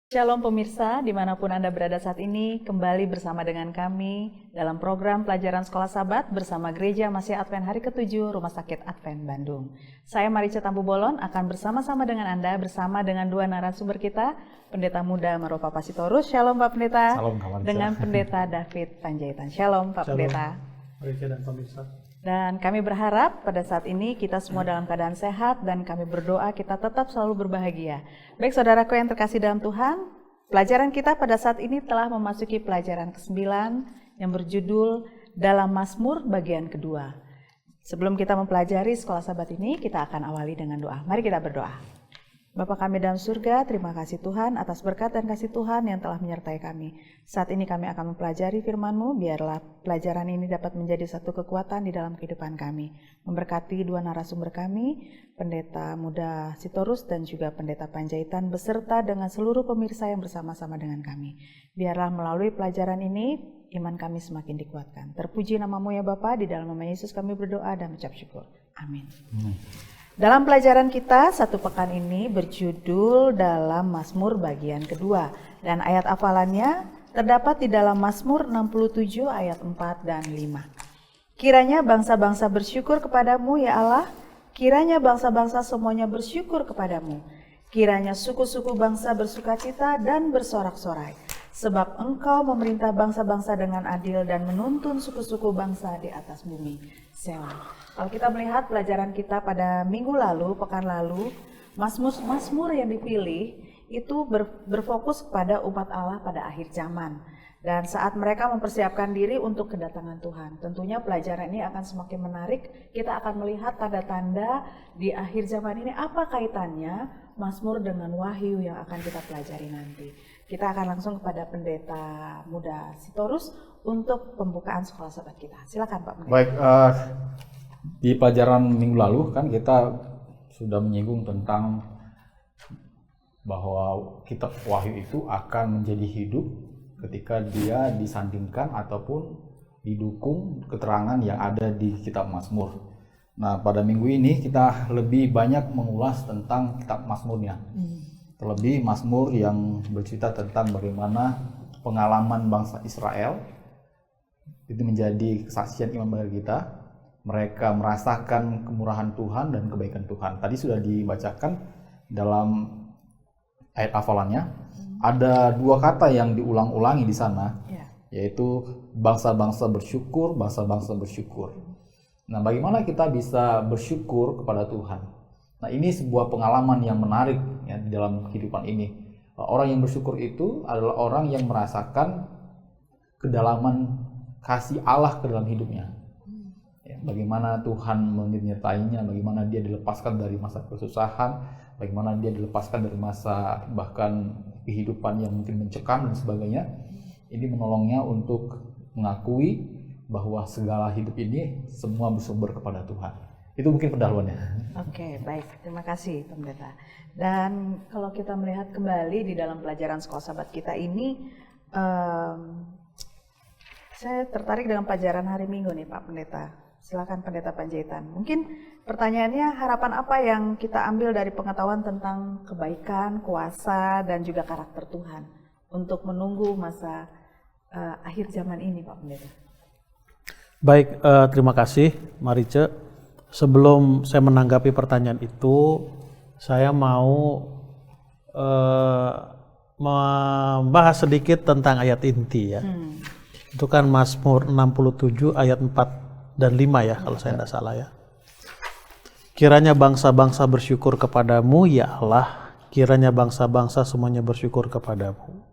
Shalom pemirsa, dimanapun Anda berada saat ini, kembali bersama dengan kami dalam program Pelajaran Sekolah Sabat bersama Gereja Masih Advent Hari ke-7 Rumah Sakit Advent Bandung. Saya Marice Tampu Bolon akan bersama-sama dengan Anda bersama dengan dua narasumber kita, Pendeta Muda Maropa Pasitorus. Shalom Pak Pendeta. Salam Kak Marice. Dengan Pendeta David Panjaitan. Shalom Pak Pendeta. Marice dan pemirsa. Dan kami berharap pada saat ini kita semua dalam keadaan sehat dan kami berdoa kita tetap selalu berbahagia. Baik saudaraku yang terkasih dalam Tuhan, pelajaran kita pada saat ini telah memasuki pelajaran ke-9 yang berjudul Dalam Mazmur bagian kedua. Sebelum kita mempelajari sekolah sabat ini, kita akan awali dengan doa. Mari kita berdoa. Bapa kami dalam surga, terima kasih Tuhan atas berkat dan kasih Tuhan yang telah menyertai kami. Saat ini kami akan mempelajari firman-Mu, biarlah pelajaran ini dapat menjadi satu kekuatan di dalam kehidupan kami. Memberkati dua narasumber kami, Pendeta Muda Sitorus dan juga Pendeta Panjaitan, beserta dengan seluruh pemirsa yang bersama-sama dengan kami. Biarlah melalui pelajaran ini, iman kami semakin dikuatkan. Terpuji nama-Mu ya Bapa, di dalam nama Yesus kami berdoa dan mengucap syukur. Amin. Dalam pelajaran kita satu pekan ini berjudul Dalam Mazmur bagian kedua, dan ayat hafalannya terdapat di dalam Mazmur 67 ayat 4 dan 5. Kiranya bangsa-bangsa bersyukur kepadamu ya Allah, kiranya bangsa-bangsa semuanya bersyukur kepadamu, kiranya suku-suku bangsa bersukacita dan bersorak-sorai, sebab Engkau memerintah bangsa-bangsa dengan adil dan menuntun suku-suku bangsa di atas bumi. Selah. Kalau kita melihat pelajaran kita pada minggu lalu, pekan lalu, Mazmur yang dipilih itu berfokus kepada umat Allah pada akhir zaman. Dan saat mereka mempersiapkan diri untuk kedatangan Tuhan. Tentunya pelajaran ini akan semakin menarik. Kita akan melihat tanda-tanda di akhir zaman ini apa kaitannya Mazmur dengan wahyu yang akan kita pelajari nanti. Kita akan langsung kepada Pendeta Muda Sitorus untuk pembukaan sekolah sabat kita. Silakan Pak Pendeta. Baik, di pelajaran minggu lalu kan kita sudah menyinggung tentang bahwa kitab Wahyu itu akan menjadi hidup ketika dia disandingkan ataupun didukung keterangan yang ada di kitab Mazmur. Nah, pada minggu ini kita lebih banyak mengulas tentang kitab Mazmurnya. Terlebih Mazmur yang bercerita tentang bagaimana pengalaman bangsa Israel itu menjadi kesaksian iman bagi kita. Mereka merasakan kemurahan Tuhan dan kebaikan Tuhan. Tadi sudah dibacakan dalam ayat hafalannya. Ada dua kata yang diulang-ulangi di sana, yaitu bangsa-bangsa bersyukur, bangsa-bangsa bersyukur. Nah, bagaimana kita bisa bersyukur kepada Tuhan? Nah, ini sebuah pengalaman yang menarik ya, di dalam kehidupan ini. Orang yang bersyukur itu adalah orang yang merasakan kedalaman kasih Allah ke dalam hidupnya. Ya, bagaimana Tuhan menyertainya, bagaimana dia dilepaskan dari masa kesusahan, bagaimana dia dilepaskan dari masa bahkan kehidupan yang mungkin mencekam dan sebagainya. Ini menolongnya untuk mengakui bahwa segala hidup ini semua bersumber kepada Tuhan. Itu mungkin pendahuluannya. Oke, baik. Terima kasih, Pendeta. Dan kalau kita melihat kembali di dalam pelajaran sekolah sabat kita ini, saya tertarik dengan pelajaran hari Minggu nih, Pak Pendeta. Silakan Pendeta Panjaitan. Mungkin pertanyaannya, harapan apa yang kita ambil dari pengetahuan tentang kebaikan, kuasa, dan juga karakter Tuhan untuk menunggu masa akhir zaman ini, Pak Pendeta? Baik, terima kasih Marice. Sebelum saya menanggapi pertanyaan itu, saya mau membahas sedikit tentang ayat inti ya. Itu kan Mazmur 67 ayat 4 dan 5 ya, kalau saya tidak salah ya. Kiranya bangsa-bangsa bersyukur kepadamu ya Allah, kiranya bangsa-bangsa semuanya bersyukur kepadamu.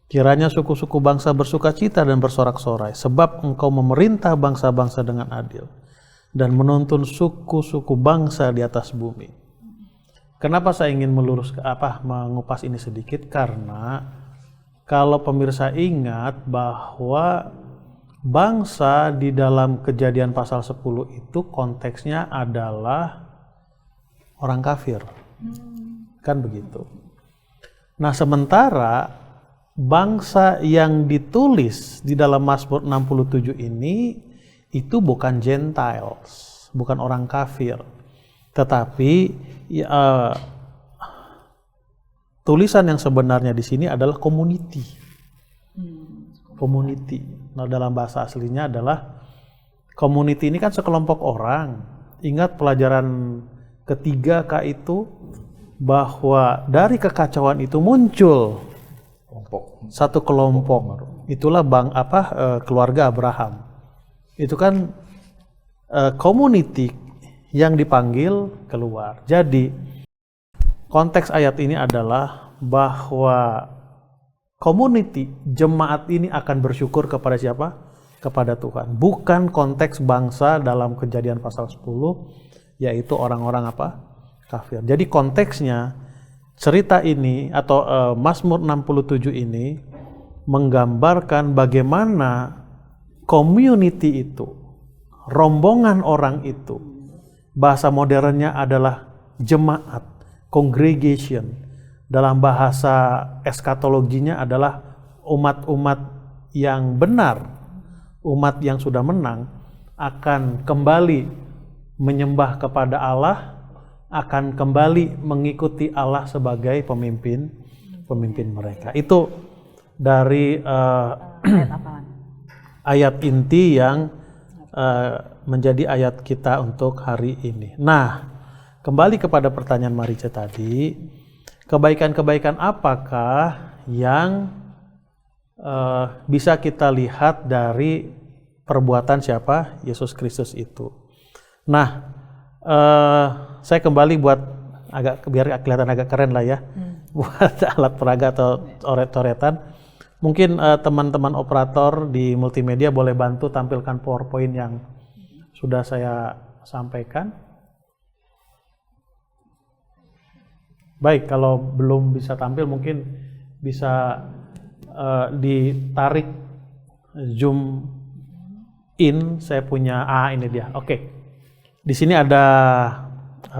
Kiranya suku-suku bangsa bersukacita dan bersorak-sorai, sebab Engkau memerintah bangsa-bangsa dengan adil dan menuntun suku-suku bangsa di atas bumi. Kenapa saya ingin mengupas ini sedikit? Karena kalau pemirsa ingat bahwa bangsa di dalam Kejadian pasal 10 itu konteksnya adalah orang kafir. Kan begitu. Nah, sementara bangsa yang ditulis di dalam Mazmur 67 ini itu bukan Gentiles, bukan orang kafir. Tetapi tulisan yang sebenarnya di sini adalah community. Community. Nah, dalam bahasa aslinya adalah community ini kan sekelompok orang. Ingat pelajaran ketiga itu bahwa dari kekacauan itu muncul satu kelompok. Itulah keluarga Abraham. Itu kan community yang dipanggil keluar. Jadi konteks ayat ini adalah bahwa community jemaat ini akan bersyukur kepada siapa? Kepada Tuhan. Bukan konteks bangsa dalam Kejadian pasal 10, yaitu orang-orang kafir. Jadi konteksnya cerita ini atau Mazmur 67 ini menggambarkan bagaimana community itu, rombongan orang itu, bahasa modernnya adalah jemaat, congregation. Dalam bahasa eskatologinya adalah umat-umat yang benar, umat yang sudah menang, akan kembali menyembah kepada Allah, akan kembali mengikuti Allah sebagai pemimpin mereka. Itu dari ayat inti yang menjadi ayat kita untuk hari ini. Nah, kembali kepada pertanyaan Marice tadi, kebaikan-kebaikan apakah yang bisa kita lihat dari perbuatan siapa? Yesus Kristus itu. Nah, saya kembali buat biar kelihatan agak keren lah ya, buat alat peraga atau coret-coretan. Mungkin teman-teman operator di multimedia boleh bantu tampilkan PowerPoint yang sudah saya sampaikan. Baik, kalau belum bisa tampil mungkin bisa ditarik zoom in. Saya punya ini dia. Oke. Di sini ada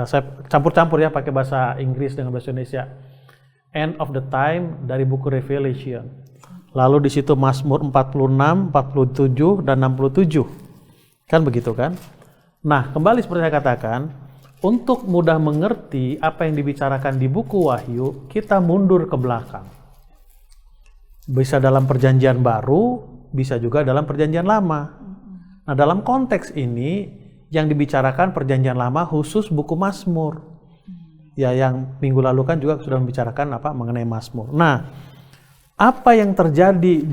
saya campur-campur ya pakai bahasa Inggris dengan bahasa Indonesia. End of the time dari buku Revelation. Lalu di situ Mazmur 46, 47 dan 67. Kan begitu kan? Nah, kembali seperti saya katakan, untuk mudah mengerti apa yang dibicarakan di buku Wahyu, kita mundur ke belakang. Bisa dalam perjanjian baru, bisa juga dalam perjanjian lama. Nah, dalam konteks ini, yang dibicarakan perjanjian lama khusus buku Mazmur. Ya, yang minggu lalu kan juga sudah membicarakan mengenai Mazmur. Nah, apa yang terjadi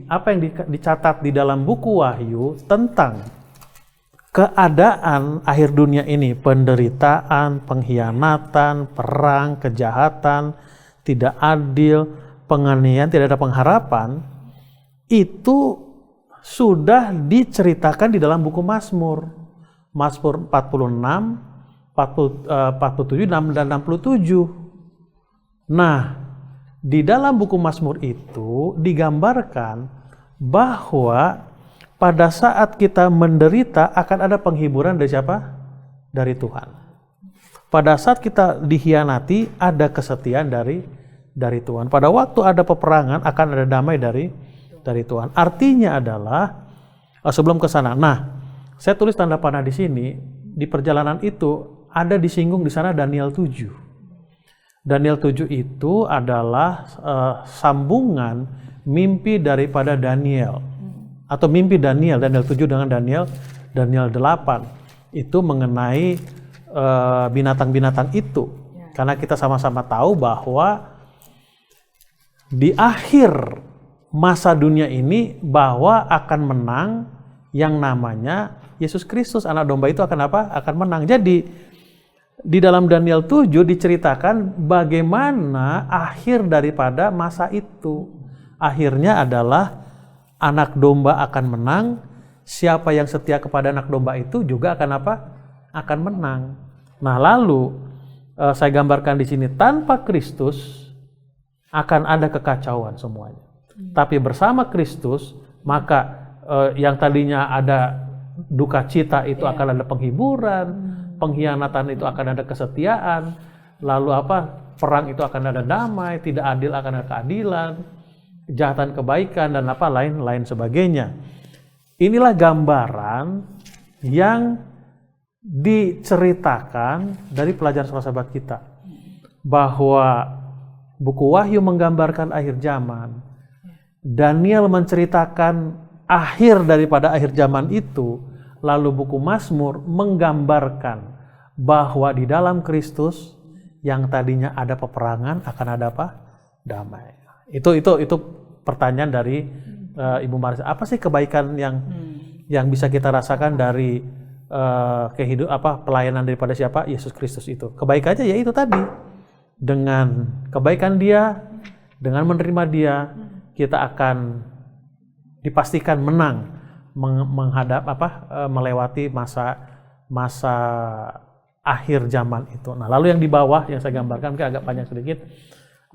apa yang dicatat di dalam buku Wahyu tentang keadaan akhir dunia ini, penderitaan, pengkhianatan, perang, kejahatan, tidak adil, penganiayaan, tidak ada pengharapan, itu sudah diceritakan di dalam buku Mazmur. Mazmur 46, 47 dan 67. Nah, di dalam buku Mazmur itu digambarkan bahwa pada saat kita menderita akan ada penghiburan dari siapa? Dari Tuhan. Pada saat kita dikhianati ada kesetiaan dari Tuhan. Pada waktu ada peperangan akan ada damai dari Tuhan. Artinya adalah sebelum ke sana. Nah, saya tulis tanda panah di sini. Di perjalanan itu ada disinggung di sana Daniel 7. Daniel 7 itu adalah sambungan mimpi daripada Daniel. Atau mimpi Daniel 7 dengan Daniel 8 itu mengenai binatang-binatang itu. Karena kita sama-sama tahu bahwa di akhir masa dunia ini bahwa akan menang yang namanya Yesus Kristus, anak domba itu akan apa? Akan menang. Jadi di dalam Daniel 7 diceritakan bagaimana akhir daripada masa itu. Akhirnya adalah anak domba akan menang, siapa yang setia kepada anak domba itu juga akan apa? Akan menang. Nah, lalu saya gambarkan di sini tanpa Kristus akan ada kekacauan semuanya. Tapi bersama Kristus, maka yang tadinya ada duka cita itu akan ada penghiburan, pengkhianatan itu akan ada kesetiaan, lalu perang itu akan ada damai, tidak adil akan ada keadilan, kejahatan kebaikan dan lain sebagainya. Inilah gambaran yang diceritakan dari pelajaran sahabat kita bahwa Buku Wahyu menggambarkan akhir zaman. Daniel menceritakan akhir daripada akhir zaman itu. Lalu buku Mazmur menggambarkan bahwa di dalam Kristus yang tadinya ada peperangan akan ada apa? Damai. Itu pertanyaan dari Ibu Marisa. Apa sih kebaikan yang bisa kita rasakan dari pelayanan daripada siapa? Yesus Kristus itu. Kebaikannya ya itu tadi. Dengan kebaikan Dia, dengan menerima Dia, kita akan dipastikan menang melewati masa akhir zaman itu. Nah, lalu yang di bawah yang saya gambarkan mungkin agak panjang sedikit.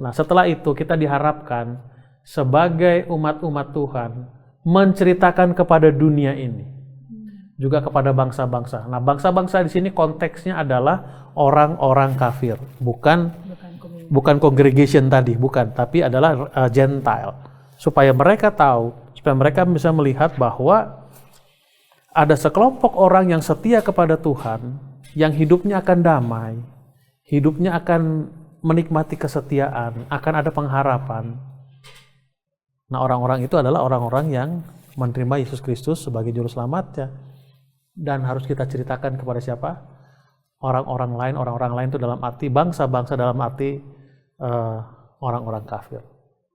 Nah, setelah itu kita diharapkan sebagai umat-umat Tuhan menceritakan kepada dunia ini, juga kepada bangsa-bangsa. Nah, bangsa-bangsa di sini konteksnya adalah orang-orang kafir, bukan congregation tadi, bukan, tapi adalah Gentile. Supaya mereka tahu, supaya mereka bisa melihat bahwa ada sekelompok orang yang setia kepada Tuhan, yang hidupnya akan damai, hidupnya akan menikmati kesetiaan, akan ada pengharapan. Nah, orang-orang itu adalah orang-orang yang menerima Yesus Kristus sebagai juru selamatnya. Dan harus kita ceritakan kepada siapa? Orang-orang lain itu dalam arti bangsa-bangsa, dalam arti orang-orang kafir.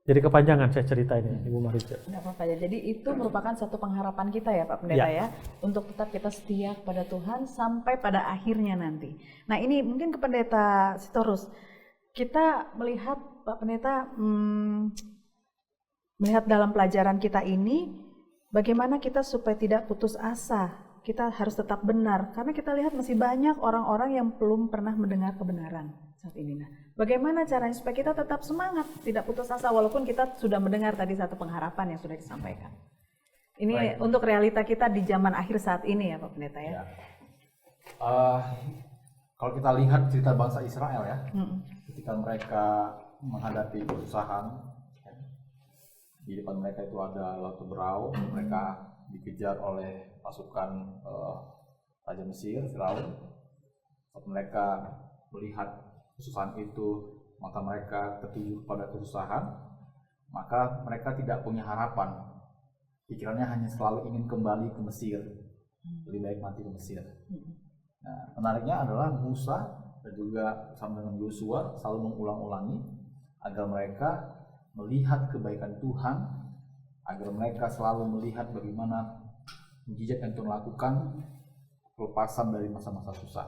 Jadi kepanjangan saya cerita ini, Ibu Marisa. Tidak apa-apa ya. Jadi itu merupakan satu pengharapan kita ya Pak Pendeta ya. Untuk tetap kita setia kepada Tuhan sampai pada akhirnya nanti. Nah ini mungkin ke Pendeta Sitorus. Kita melihat Pak Pendeta, melihat dalam pelajaran kita ini, bagaimana kita supaya tidak putus asa. Kita harus tetap benar. Karena kita lihat masih banyak orang-orang yang belum pernah mendengar kebenaran saat ini. Nah, bagaimana caranya supaya kita tetap semangat, tidak putus asa walaupun kita sudah mendengar tadi satu pengharapan yang sudah disampaikan. Ini untuk realita kita di zaman akhir saat ini ya Pak Pendeta ya. Kalau kita lihat cerita bangsa Israel ya, ketika mereka menghadapi kesusahan, di depan mereka itu ada Laut Teberau, mereka dikejar oleh pasukan Raja Mesir, Firaun. Saat mereka melihat kesusahan itu, maka mereka tertuju pada kesusahan, maka mereka tidak punya harapan. Pikirannya hanya selalu ingin kembali ke Mesir, lebih baik mati ke Mesir. Nah, menariknya adalah Musa dan juga sama dengan Yosua selalu mengulang-ulangi agar mereka melihat kebaikan Tuhan, agar mereka selalu melihat bagaimana mujizat yang Tuhan lakukan, pelepasan dari masa-masa susah.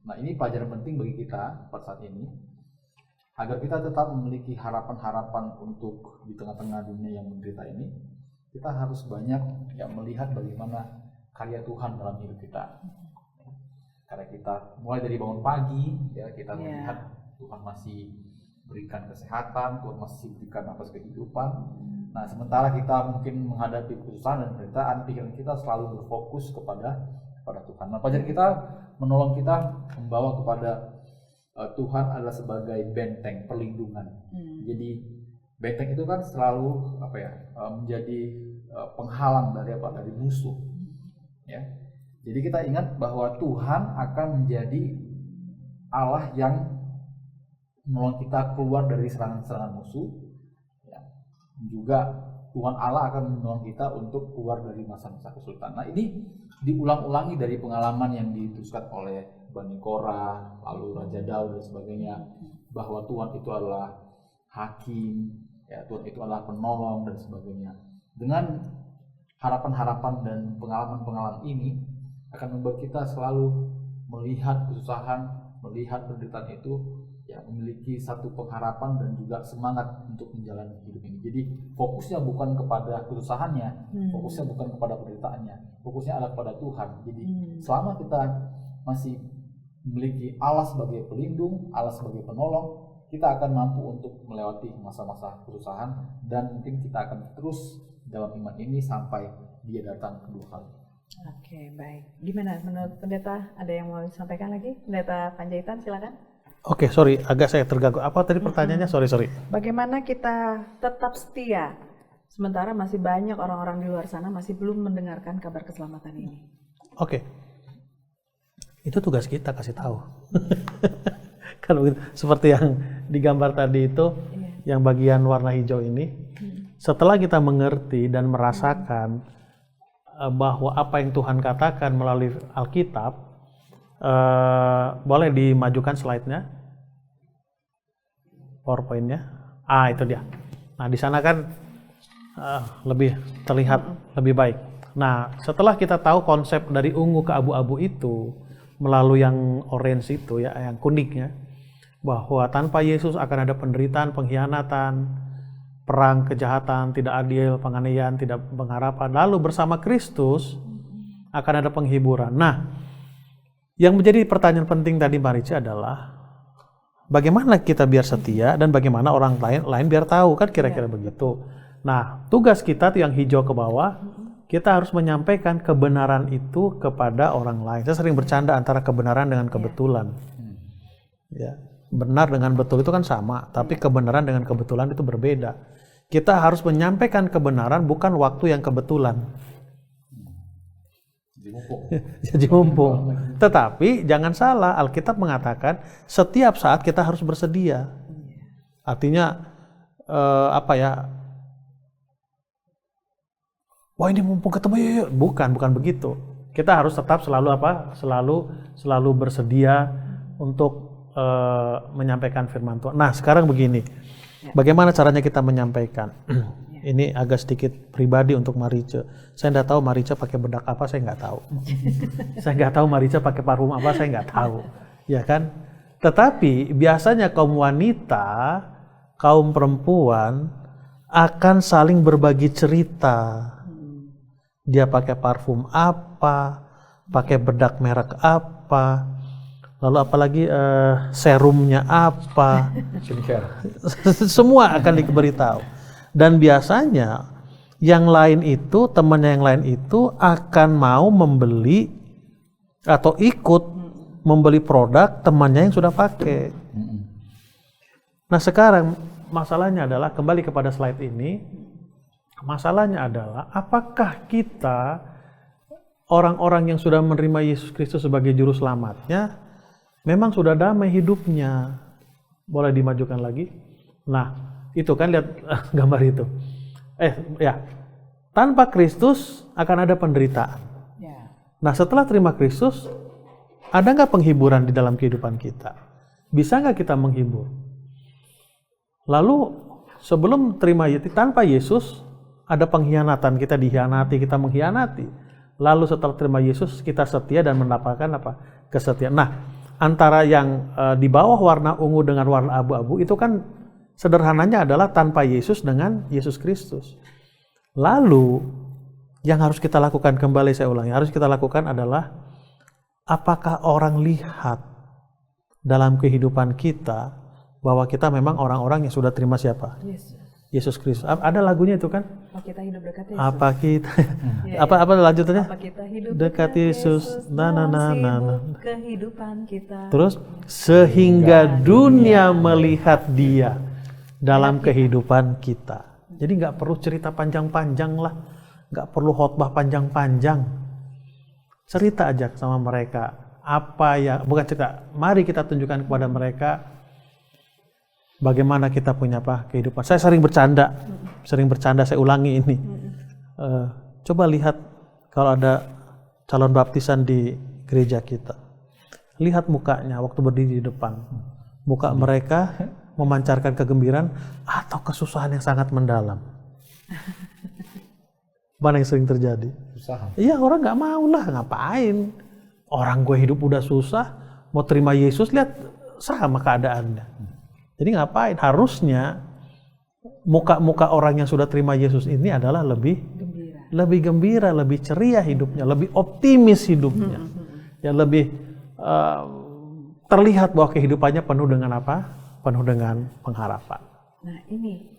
Nah ini pelajaran penting bagi kita pada saat ini, agar kita tetap memiliki harapan-harapan untuk di tengah-tengah dunia yang menderita ini. Kita harus banyak melihat bagaimana karya Tuhan dalam hidup kita. Karena kita mulai dari bangun pagi, kita melihat Tuhan masih berikan kesehatan, Tuhan masih berikan nafas kehidupan. Nah sementara kita mungkin menghadapi kesusahan dan penderitaan, pikiran kita selalu berfokus kepada Tuhan. Nah pelajaran kita menolong kita membawa kepada Tuhan adalah sebagai benteng perlindungan. Jadi benteng itu kan selalu menjadi penghalang dari musuh. Ya. Jadi kita ingat bahwa Tuhan akan menjadi Allah yang menolong kita keluar dari serangan-serangan musuh. Ya. Juga Tuhan Allah akan menolong kita untuk keluar dari masa-masa kesulitan. Nah ini diulang-ulangi dari pengalaman yang diteruskan oleh Bani Korah, lalu Raja Daud dan sebagainya, bahwa Tuhan itu adalah hakim, Tuhan itu adalah penolong dan sebagainya. Dengan harapan-harapan dan pengalaman-pengalaman ini akan membuat kita selalu melihat kesusahan, melihat penderitaan itu, memiliki satu pengharapan dan juga semangat untuk menjalani hidup ini. Jadi fokusnya bukan kepada kesusahannya, fokusnya bukan kepada penderitaannya, fokusnya adalah kepada Tuhan. Jadi selama kita masih memiliki Allah sebagai pelindung, Allah sebagai penolong, kita akan mampu untuk melewati masa-masa kesusahan dan mungkin kita akan terus dalam iman ini sampai Dia datang kedua kali. Oke, baik. Gimana menurut Pendeta? Ada yang mau disampaikan lagi? Pendeta Panjaitan, silakan. Oke, sorry, agak saya terganggu. Apa tadi pertanyaannya? Sorry. Bagaimana kita tetap setia sementara masih banyak orang-orang di luar sana masih belum mendengarkan kabar keselamatan ini? Oke. Itu tugas kita kasih tahu. Kan begitu. Seperti yang di gambar tadi itu, yang bagian warna hijau ini, setelah kita mengerti dan merasakan bahwa apa yang Tuhan katakan melalui Alkitab, boleh dimajukan slide-nya, PowerPoint-nya. Itu dia. Nah, di sana kan lebih terlihat lebih baik. Nah, setelah kita tahu konsep dari ungu ke abu-abu itu melalui yang orange itu ya, yang kuningnya, bahwa tanpa Yesus akan ada penderitaan, pengkhianatan, perang, kejahatan, tidak adil, penganiayaan, tidak pengharapan. Lalu bersama Kristus akan ada penghiburan. Nah, yang menjadi pertanyaan penting tadi Marica adalah bagaimana kita biar setia dan bagaimana orang lain biar tahu, kan kira-kira begitu. Nah, tugas kita tuh yang hijau ke bawah, kita harus menyampaikan kebenaran itu kepada orang lain. Saya sering bercanda antara kebenaran dengan kebetulan. Ya, benar dengan betul itu kan sama, tapi kebenaran dengan kebetulan itu berbeda. Kita harus menyampaikan kebenaran bukan waktu yang kebetulan. Jadi mumpung. Tetapi jangan salah, Alkitab mengatakan setiap saat kita harus bersedia. Artinya wah ini mumpung ketemu yuk. Bukan begitu. Kita harus tetap selalu selalu bersedia untuk menyampaikan firman Tuhan. Nah, sekarang begini. Bagaimana caranya kita menyampaikan? Ini agak sedikit pribadi untuk Marica. Saya nggak tahu Marica pakai bedak apa, saya nggak tahu. Saya nggak tahu Marica pakai parfum apa, saya nggak tahu. Ya kan? Tetapi biasanya kaum wanita, kaum perempuan akan saling berbagi cerita. Dia pakai parfum apa, pakai bedak merek apa, lalu apalagi serumnya apa. Semua akan diberitahu. Dan biasanya yang lain itu, temannya yang lain itu akan mau membeli atau ikut membeli produk temannya yang sudah pakai. Nah, sekarang masalahnya adalah, kembali kepada slide ini, masalahnya adalah apakah kita orang-orang yang sudah menerima Yesus Kristus sebagai juru selamatnya memang sudah damai hidupnya. Boleh dimajukan lagi? Nah, itu kan lihat gambar itu. Tanpa Kristus akan ada penderitaan. Nah, setelah terima Kristus, ada nggak penghiburan di dalam kehidupan kita? Bisa nggak kita menghibur? Lalu sebelum terima Yesus, tanpa Yesus ada pengkhianatan, kita dikhianati, kita mengkhianati. Lalu setelah terima Yesus kita setia dan mendapatkan kesetiaan. Nah, antara yang di bawah warna ungu dengan warna abu-abu itu kan sederhananya adalah tanpa Yesus dengan Yesus Kristus. Lalu yang harus kita lakukan, kembali saya ulangi, harus kita lakukan adalah apakah orang lihat dalam kehidupan kita bahwa kita memang orang-orang yang sudah terima siapa? Yesus Kristus. Ada lagunya itu kan? Apa kita hidup dekat Yesus? Apa kita apa lanjutannya? Apa kita hidup dekat Yesus? Kehidupan kita. Terus sehingga dunia melihat Dia dalam kehidupan kita. Jadi nggak perlu cerita panjang-panjang lah, nggak perlu khotbah panjang-panjang. Cerita aja sama mereka apa ya, bukan cerita. Mari kita tunjukkan kepada mereka bagaimana kita punya kehidupan. Saya sering bercanda, saya ulangi ini. Coba lihat kalau ada calon baptisan di gereja kita, lihat mukanya waktu berdiri di depan, muka mereka memancarkan kegembiraan atau kesusahan yang sangat mendalam. Mana yang sering terjadi? Susah. Iya, orang nggak mau lah, ngapain? Orang gue hidup udah susah, mau terima Yesus, lihat sama keadaannya. Jadi ngapain? Harusnya muka-muka orang yang sudah terima Yesus ini adalah lebih gembira, lebih ceria hidupnya, lebih optimis hidupnya, ya lebih terlihat bahwa kehidupannya penuh dengan penuh dengan pengharapan. Nah, ini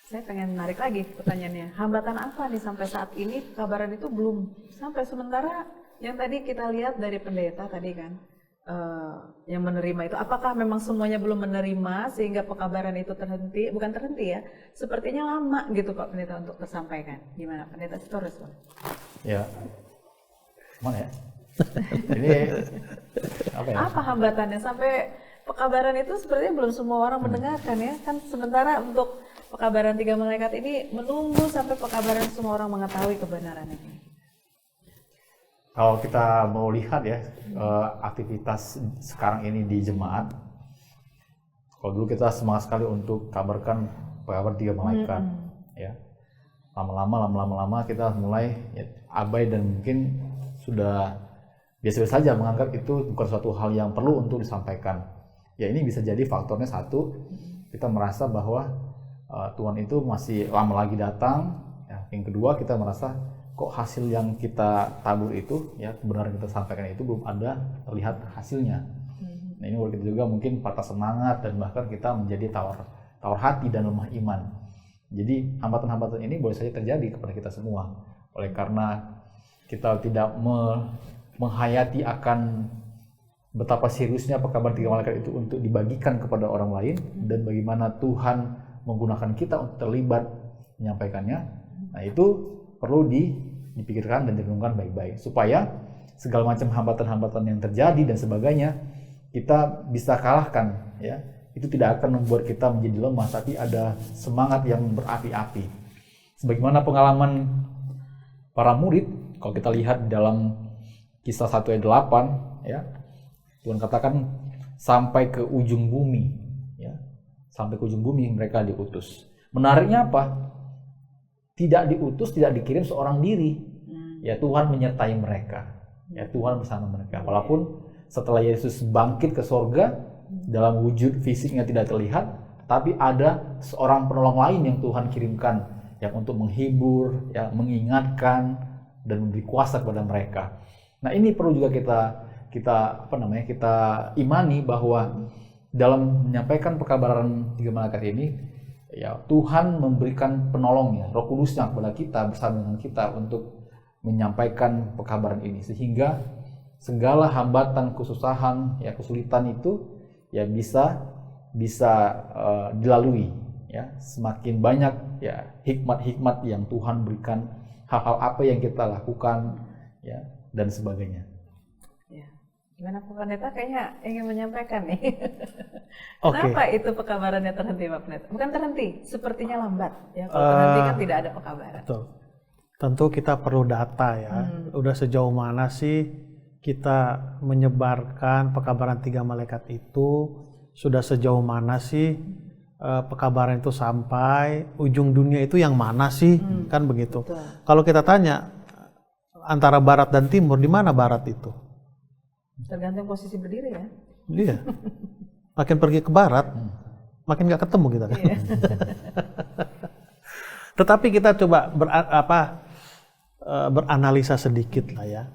saya pengen narik lagi pertanyaannya. Hambatan apa nih sampai saat ini pekabaran itu belum sampai, sementara yang tadi kita lihat dari pendeta tadi kan yang menerima itu, apakah memang semuanya belum menerima sehingga pekabaran itu terhenti? Bukan terhenti ya, sepertinya lama gitu Pak Pendeta untuk tersampaikan. Gimana Pendeta Sitorus? Ya, mana ya? Ini apa ya? Apa hambatannya sampai pekabaran itu sepertinya belum semua orang mendengarkan ya. Kan sementara untuk pekabaran 3 malaikat ini menunggu sampai pekabaran semua orang mengetahui kebenaran ini. Kalau kita mau lihat ya aktivitas sekarang ini di jemaat, kalau dulu kita semangat sekali untuk kabarkan kabar 3 malaikat, ya. Lama-lama kita mulai ya, abai dan mungkin sudah biasa-biasa saja menganggap itu bukan suatu hal yang perlu untuk disampaikan. Ya ini bisa jadi faktornya satu, kita merasa bahwa Tuhan itu masih lama lagi datang. Ya, yang kedua kita merasa kok hasil yang kita tabur itu, ya kebenaran kita sampaikan itu belum ada terlihat hasilnya. Nah ini buat kita juga mungkin patah semangat dan bahkan kita menjadi tawar hati dan lemah iman. Jadi hambatan-hambatan ini boleh saja terjadi kepada kita semua. Oleh karena kita tidak menghayati akan betapa seriusnya kabar 3 malaikat itu untuk dibagikan kepada orang lain dan bagaimana Tuhan menggunakan kita untuk terlibat menyampaikannya. Nah itu perlu dipikirkan dan direnungkan baik-baik supaya segala macam hambatan-hambatan yang terjadi dan sebagainya kita bisa kalahkan, ya. Itu tidak akan membuat kita menjadi lemah, tapi ada semangat yang berapi-api. Sebagaimana pengalaman para murid, kalau kita lihat dalam Kisah 1 ayat 8, ya, Tuhan katakan sampai ke ujung bumi, ya, sampai ke ujung bumi mereka diutus. Menariknya apa? Tidak diutus, tidak dikirim seorang diri. Ya Tuhan menyertai mereka. Ya Tuhan bersama mereka. Walaupun setelah Yesus bangkit ke sorga dalam wujud fisiknya tidak terlihat, tapi ada seorang penolong lain yang Tuhan kirimkan yang untuk menghibur, ya mengingatkan dan memberi kuasa kepada mereka. Nah ini perlu juga kita imani bahwa dalam menyampaikan pekabaran 3 malaikat ini, ya Tuhan memberikan penolongnya, Roh Kudusnya kepada kita bersama dengan kita untuk menyampaikan pekabaran ini sehingga segala hambatan, kesusahan, ya kesulitan itu ya bisa dilalui, ya semakin banyak ya hikmat-hikmat yang Tuhan berikan, hal-hal apa yang kita lakukan, ya dan sebagainya. Gimana Pak Pendeta kayaknya ingin menyampaikan nih. Oke. Kenapa itu pekabarannya terhenti Pak Pendeta? Bukan terhenti, sepertinya lambat. Ya, kalau terhenti kan tidak ada pekabaran. Betul. Tentu kita perlu data ya. Udah sejauh mana sih kita menyebarkan pekabaran 3 malaikat itu? Sudah sejauh mana sih pekabaran itu sampai? Ujung dunia itu yang mana sih? Kan begitu. Betul. Kalau kita tanya antara barat dan timur, di mana barat itu? Tergantung posisi berdiri ya. Iya. Makin pergi ke barat, makin nggak ketemu kita kan. Iya. Tetapi kita coba beranalisa sedikit lah ya.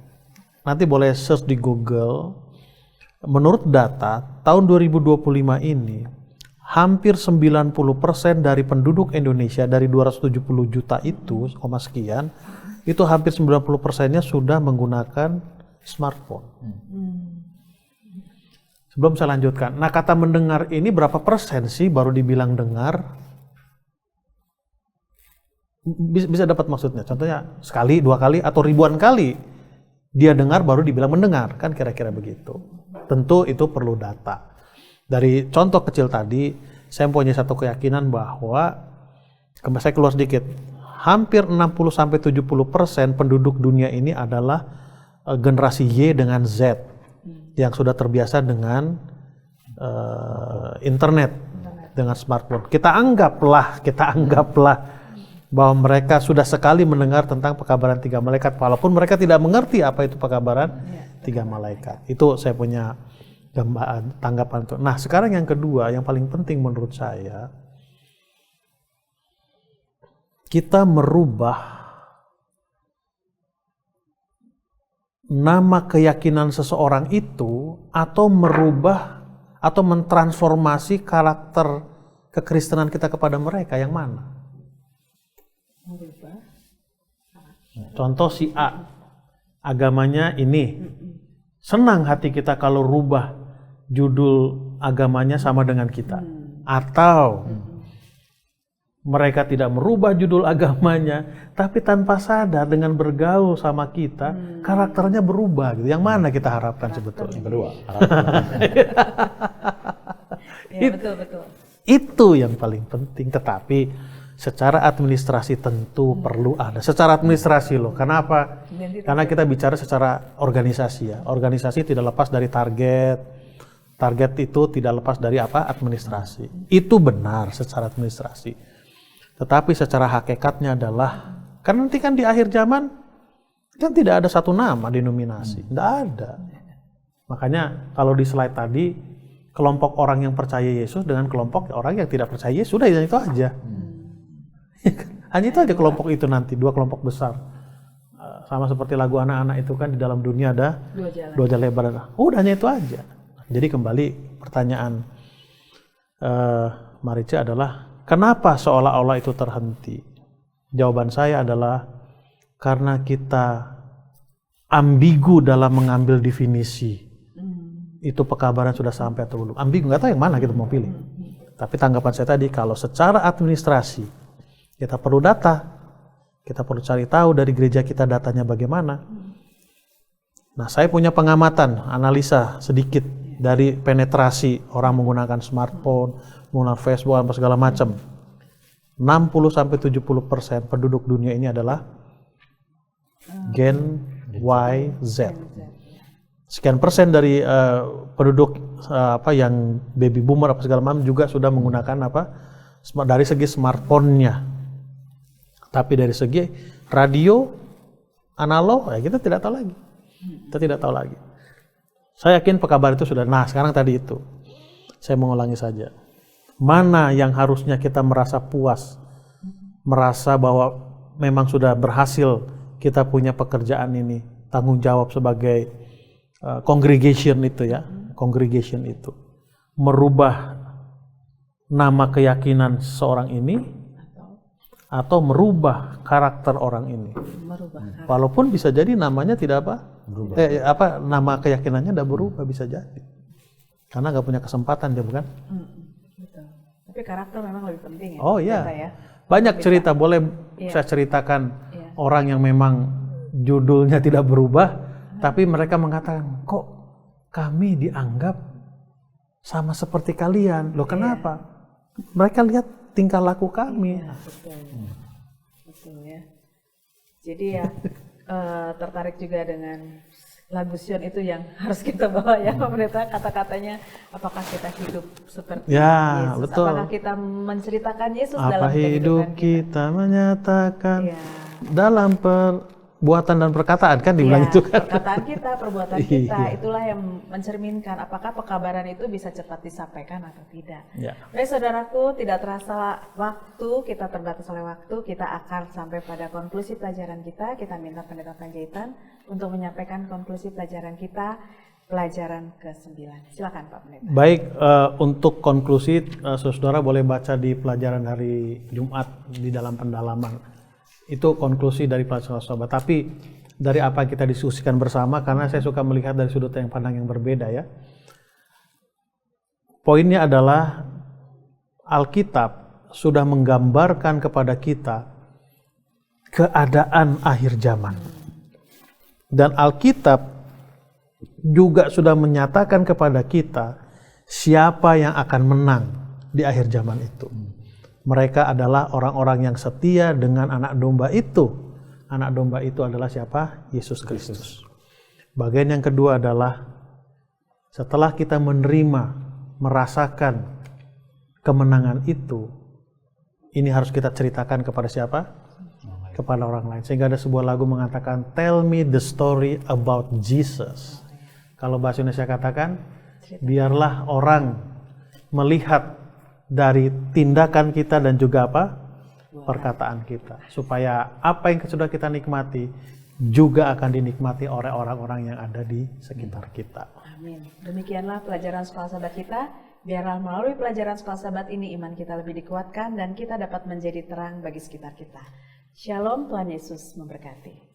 Nanti boleh search di Google. Menurut data tahun 2025 ini, hampir 90% dari penduduk Indonesia dari 270 juta itu, sekian, itu hampir 90%-nya sudah menggunakan smartphone. Sebelum saya lanjutkan, nah kata mendengar ini berapa persen sih baru dibilang dengar? Bisa dapat maksudnya, contohnya sekali, 2 kali, atau ribuan kali dia dengar baru dibilang mendengar, kan kira-kira begitu. Tentu itu perlu data. Dari contoh kecil tadi, saya punya satu keyakinan bahwa, saya keluar sedikit, hampir 60-70% penduduk dunia ini adalah generasi Y dengan Z yang sudah terbiasa dengan internet, dengan smartphone. Kita anggaplah bahwa mereka sudah sekali mendengar tentang pekabaran 3 malaikat, walaupun mereka tidak mengerti apa itu pekabaran 3 malaikat. Itu saya punya tanggapan itu. Nah, sekarang yang kedua, yang paling penting menurut saya, kita merubah nama keyakinan seseorang itu atau merubah atau mentransformasi karakter kekristenan kita kepada mereka, yang mana? Contoh si A, agamanya ini. Senang hati kita kalau rubah judul agamanya sama dengan kita. Atau mereka tidak merubah judul agamanya, tapi tanpa sadar dengan bergaul sama kita, karakternya berubah gitu. Yang mana kita harapkan sebetulnya? Yang kedua, Ya, betul. Itu yang paling penting. Tetapi secara administrasi tentu perlu ada. Secara administrasi loh. Kenapa? Karena kita bicara secara organisasi ya. Organisasi tidak lepas dari target. Target itu tidak lepas dari apa? Administrasi. Itu benar secara administrasi. Tetapi secara hakikatnya adalah, karena nanti kan di akhir zaman kan tidak ada satu nama denominasi. Tidak ada. Makanya kalau di slide tadi, kelompok orang yang percaya Yesus dengan kelompok orang yang tidak percaya Yesus, sudah itu aja. Hanya itu aja kelompok itu nanti, dua kelompok besar. Sama seperti lagu anak-anak itu kan, di dalam dunia ada dua jalan lebar. Udah hanya itu aja. Jadi kembali pertanyaan Marice adalah, kenapa seolah-olah itu terhenti? Jawaban saya adalah karena kita ambigu dalam mengambil definisi. Itu pekabaran sudah sampai atau belum. Ambigu, nggak tahu yang mana kita mau pilih. Tapi tanggapan saya tadi, kalau secara administrasi kita perlu data, kita perlu cari tahu dari gereja kita datanya bagaimana. Nah, saya punya pengamatan, analisa sedikit dari penetrasi orang menggunakan smartphone, menggunakan Facebook, apa segala macam. 60-70% penduduk dunia ini adalah Gen Y, Z. Sekian persen dari penduduk yang baby boomer apa segala macam juga sudah menggunakan dari segi smartphone-nya. Tapi dari segi radio analog ya kita tidak tahu lagi. Kita tidak tahu lagi. Saya yakin pekabar itu sudah. Nah, sekarang tadi itu saya mengulangi saja. Mana yang harusnya kita merasa puas, merasa bahwa memang sudah berhasil kita punya pekerjaan ini, tanggung jawab sebagai congregation itu ya, congregation itu merubah nama keyakinan seorang ini atau merubah karakter orang ini. Walaupun bisa jadi namanya tidak nama keyakinannya tidak berubah, bisa jadi karena nggak punya kesempatan dia, bukan? Betul. Tapi karakter memang lebih penting ya. Oh iya, ya. banyak cerita boleh saya ceritakan orang yang memang judulnya tidak berubah. Tapi mereka mengatakan, kok kami dianggap sama seperti kalian? Loh kenapa? Mereka lihat tingkah laku kami. Betul ya. Jadi ya tertarik juga dengan lagu Sion itu yang harus kita bawa ya Pak Pendeta, kata-katanya apakah kita hidup seperti Yesus? Betul. Apakah kita menceritakan Yesus Apa dalam hidup kita menyatakan dalam perbuatan dan perkataan kan dibilang itu kan. Perkataan kita, perbuatan kita, itulah yang mencerminkan apakah pekabaran itu bisa cepat disampaikan atau tidak. Baik saudaraku, tidak terasa waktu, kita terbatas oleh waktu, kita akan sampai pada konklusi pelajaran kita. Kita minta Pendeta Panjaitan untuk menyampaikan konklusi pelajaran kita, pelajaran ke-9. Silakan Pak Pendeta. Baik, untuk konklusi, saudara boleh baca di pelajaran hari Jumat di dalam pendalaman. Itu konklusi dari pelajaran sahabat. Tapi dari apa kita diskusikan bersama, karena saya suka melihat dari sudut yang pandang yang berbeda ya. Poinnya adalah Alkitab sudah menggambarkan kepada kita keadaan akhir zaman. Dan Alkitab juga sudah menyatakan kepada kita siapa yang akan menang di akhir zaman itu. Mereka adalah orang-orang yang setia dengan anak domba itu. Anak domba itu adalah siapa? Yesus Kristus. Bagian yang kedua adalah setelah kita menerima, merasakan kemenangan itu, ini harus kita ceritakan kepada siapa? Kepada orang lain. Sehingga ada sebuah lagu mengatakan, tell me the story about Jesus. Kalau bahasa Indonesia katakan, biarlah orang melihat dari tindakan kita dan juga perkataan kita. Supaya apa yang sudah kita nikmati juga akan dinikmati oleh orang-orang yang ada di sekitar kita. Amin. Demikianlah pelajaran Sekolah Sahabat kita. Biarlah melalui pelajaran Sekolah Sahabat ini iman kita lebih dikuatkan dan kita dapat menjadi terang bagi sekitar kita. Shalom, Tuhan Yesus memberkati.